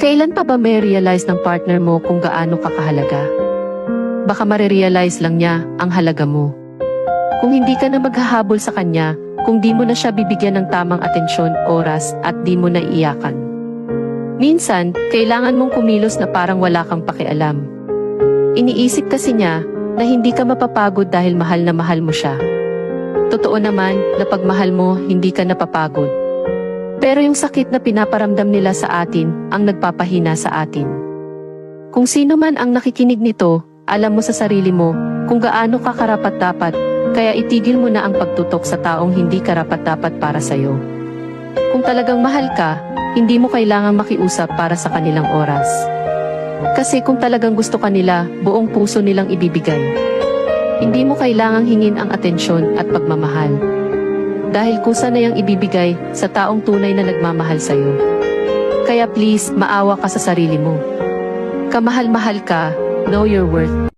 Kailan pa ba may realize ng partner mo kung gaano ka kahalaga? Baka marirealize lang niya ang halaga mo. Kung hindi ka na maghahabol sa kanya, kung di mo na siya bibigyan ng tamang atensyon, oras, at di mo na iiyakan. Minsan, kailangan mong kumilos na parang wala kang pakialam. Iniisip kasi niya na hindi ka mapapagod dahil mahal na mahal mo siya. Totoo naman na pag mahal mo, hindi ka napapagod. Pero yung sakit na pinaparamdam nila sa atin ang nagpapahina sa atin. Kung sino man ang nakikinig nito, alam mo sa sarili mo kung gaano ka karapat-dapat, kaya itigil mo na ang pagtutok sa taong hindi karapat-dapat para sa'yo. Kung talagang mahal ka, hindi mo kailangang makiusap para sa kanilang oras. Kasi kung talagang gusto ka nila, buong puso nilang ibibigay. Hindi mo kailangang hingin ang atensyon at pagmamahal. Dahil kusa na yang ibibigay sa taong tunay na nagmamahal sa'yo. Kaya please, maawa ka sa sarili mo. Kamahal-mahal ka, know your worth.